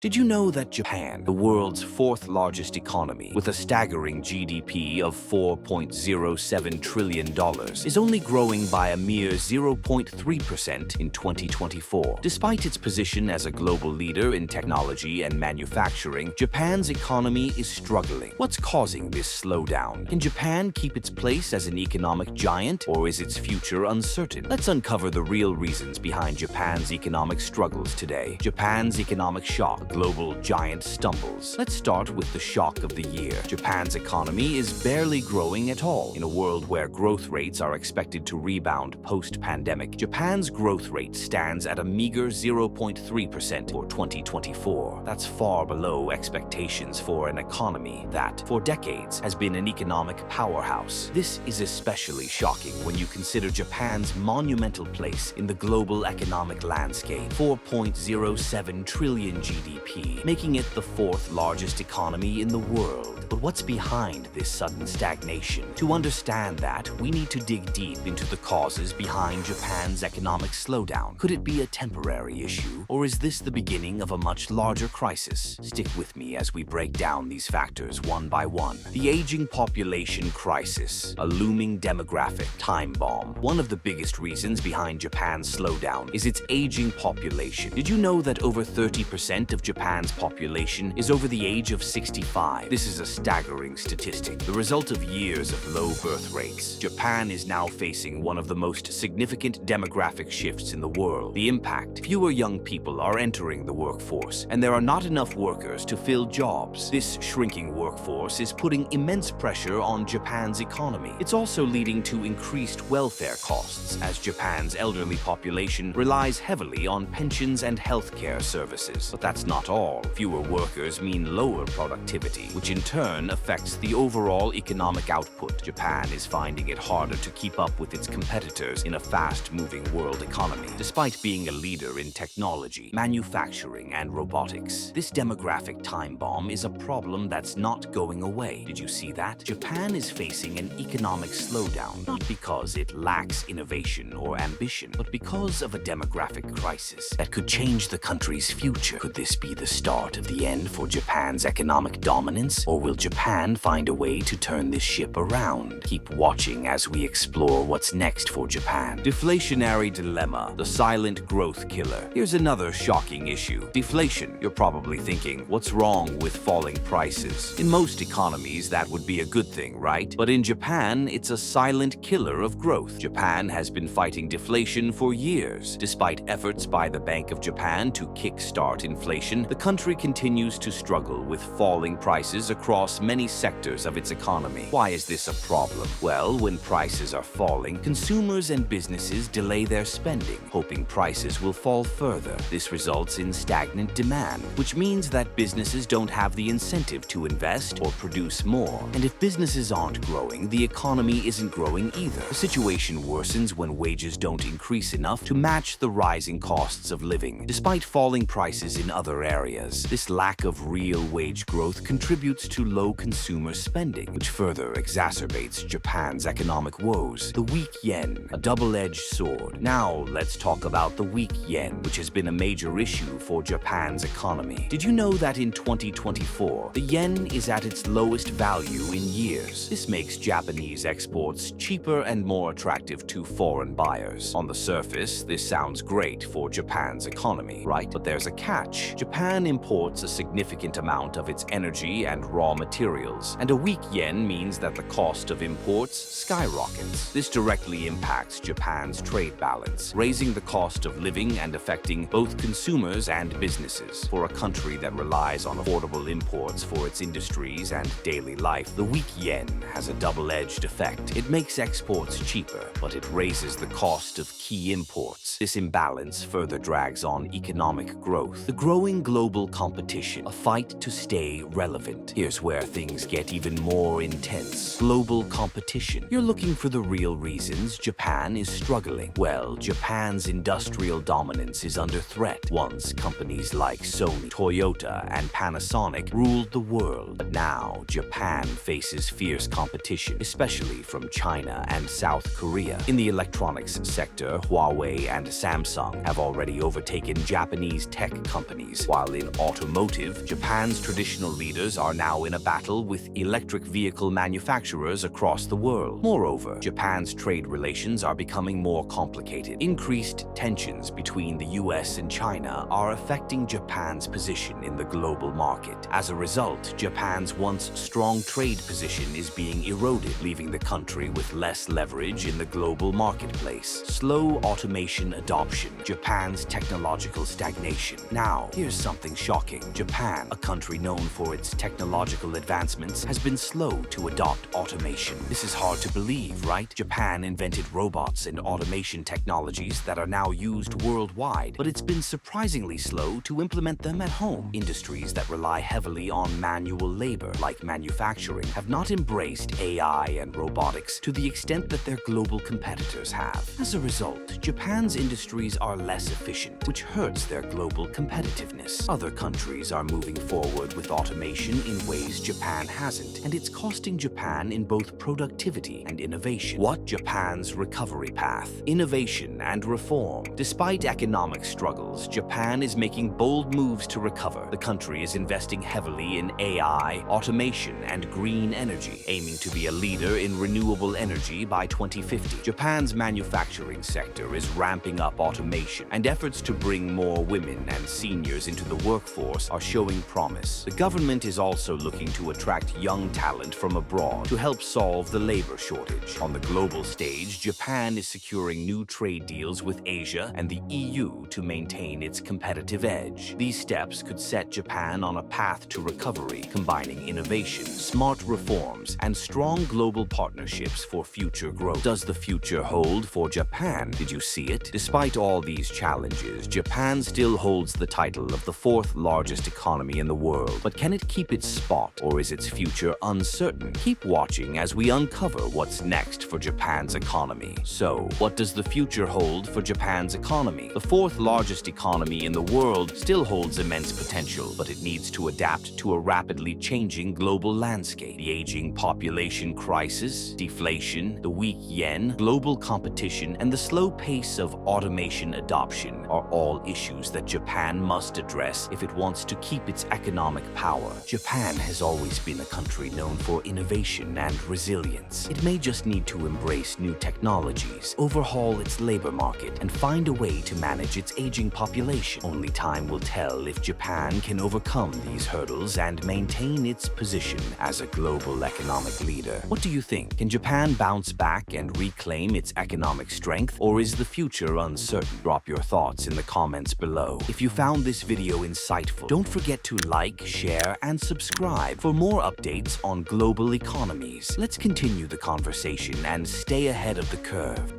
Did you know that Japan, the world's fourth largest economy, with a staggering GDP of $4.07 trillion, is only growing by a mere 0.3% in 2024? Despite its position as a global leader in technology and manufacturing, Japan's economy is struggling. What's causing this slowdown? Can Japan keep its place as an economic giant, or is its future uncertain? Let's uncover the real reasons behind Japan's economic struggles today. Japan's economic shock. Global giant stumbles. Let's start with the shock of the year. Japan's economy is barely growing at all. In a world where growth rates are expected to rebound post-pandemic, Japan's growth rate stands at a meager 0.3% for 2024. That's far below expectations for an economy that, for decades, has been an economic powerhouse. This is especially shocking when you consider Japan's monumental place in the global economic landscape. 4.07 trillion GDP, making it the fourth largest economy in the world. But what's behind this sudden stagnation? To understand that, we need to dig deep into the causes behind Japan's economic slowdown. Could it be a temporary issue, or is this the beginning of a much larger crisis? Stick with me as we break down these factors one by one. The aging population crisis, a looming demographic time bomb. One of the biggest reasons behind Japan's slowdown is its aging population. Did you know that over 30% of Japan's population is over the age of 65? This is a staggering statistic, the result of years of low birth rates. Japan is now facing one of the most significant demographic shifts in the world. The impact: fewer young people are entering the workforce, and there are not enough workers to fill jobs. This shrinking workforce is putting immense pressure on Japan's economy. It's also leading to increased welfare costs, as Japan's elderly population relies heavily on pensions and healthcare services. But that's not all. Fewer workers mean lower productivity, which in turn affects the overall economic output. Japan is finding it harder to keep up with its competitors in a fast-moving world economy. Despite being a leader in technology, manufacturing, and robotics, this demographic time bomb is a problem that's not going away. Did you see that? Japan is facing an economic slowdown, not because it lacks innovation or ambition, but because of a demographic crisis that could change the country's future. Could this be the start of the end for Japan's economic dominance, or will Japan find a way to turn this ship around? Keep watching as we explore what's next for Japan. Deflationary dilemma, the silent growth killer. Here's another shocking issue: deflation. You're probably thinking, what's wrong with falling prices? In most economies, that would be a good thing, right? But in Japan, it's a silent killer of growth. Japan has been fighting deflation for years. Despite efforts by the Bank of Japan to kickstart inflation, the country continues to struggle with falling prices across many sectors of its economy. Why is this a problem? Well, when prices are falling, consumers and businesses delay their spending, hoping prices will fall further. This results in stagnant demand, which means that businesses don't have the incentive to invest or produce more. And if businesses aren't growing, the economy isn't growing either. The situation worsens when wages don't increase enough to match the rising costs of living. Despite falling prices in other areas, this lack of real wage growth contributes to low consumer spending, which further exacerbates Japan's economic woes. The weak yen, a double-edged sword. Now let's talk about the weak yen, which has been a major issue for Japan's economy. Did you know that in 2024, the yen is at its lowest value in years? This makes Japanese exports cheaper and more attractive to foreign buyers. On the surface, this sounds great for Japan's economy, right? But there's a catch. Japan imports a significant amount of its energy and raw materials, and a weak yen means that the cost of imports skyrockets. This directly impacts Japan's trade balance, raising the cost of living and affecting both consumers and businesses. For a country that relies on affordable imports for its industries and daily life, the weak yen has a double-edged effect. It makes exports cheaper, but it raises the cost of key imports. This imbalance further drags on economic growth. The growing global competition, a fight to stay relevant. Here's where things get even more intense. Global competition. You're looking for the real reasons Japan is struggling. Well, Japan's industrial dominance is under threat. Once, companies like Sony, Toyota, and Panasonic ruled the world. But now, Japan faces fierce competition, especially from China and South Korea. In the electronics sector, Huawei and Samsung have already overtaken Japanese tech companies, While in automotive, Japan's traditional leaders are now in a battle with electric vehicle manufacturers across the world. Moreover, Japan's trade relations are becoming more complicated. Increased tensions between the US and China are affecting Japan's position in the global market. As a result, Japan's once strong trade position is being eroded, leaving the country with less leverage in the global marketplace. Slow automation adoption, Japan's technological stagnation. Now, here's something shocking. Japan, a country known for its technological advancements, has been slow to adopt automation. This is hard to believe, right? Japan invented robots and automation technologies that are now used worldwide, but it's been surprisingly slow to implement them at home. Industries that rely heavily on manual labor, like manufacturing, have not embraced AI and robotics to the extent that their global competitors have. As a result, Japan's industries are less efficient, which hurts their global competitiveness. Other countries are moving forward with automation in ways Japan hasn't, and it's costing Japan in both productivity and innovation. What? Japan's recovery path, innovation and reform. Despite economic struggles, Japan is making bold moves to recover. The country is investing heavily in AI, automation, and green energy, aiming to be a leader in renewable energy by 2050. Japan's manufacturing sector is ramping up automation, and efforts to bring more women and seniors into the workforce are showing promise. The government is also looking to attract young talent from abroad to help solve the labor shortage. On the global stage, Japan is securing new trade deals with Asia and the EU to maintain its competitive edge. These steps could set Japan on a path to recovery, combining innovation, smart reforms, and strong global partnerships for future growth. Does the future hold for Japan? Did you see it? Despite all these challenges, Japan still holds the title of the fourth largest economy in the world. But can it keep its spot, or is its future uncertain? Keep watching as we uncover what's next for Japan's economy. So, what does the future hold for Japan's economy? The fourth largest economy in the world still holds immense potential, but it needs to adapt to a rapidly changing global landscape. The aging population crisis, deflation, the weak yen, global competition, and the slow pace of automation adoption are all issues that Japan must address if it wants to keep its economic power. Japan has always been a country known for innovation and resilience. It may just need to embrace new technologies, overhaul its labor market, and find a way to manage its aging population. Only time will tell if Japan can overcome these hurdles and maintain its position as a global economic leader. What do you think? Can Japan bounce back and reclaim its economic strength, or is the future uncertain? Drop your thoughts in the comments below. If you found this video insightful, don't forget to like, share, and subscribe for more updates on global economies. Let's continue the conversation and stay ahead of the curve.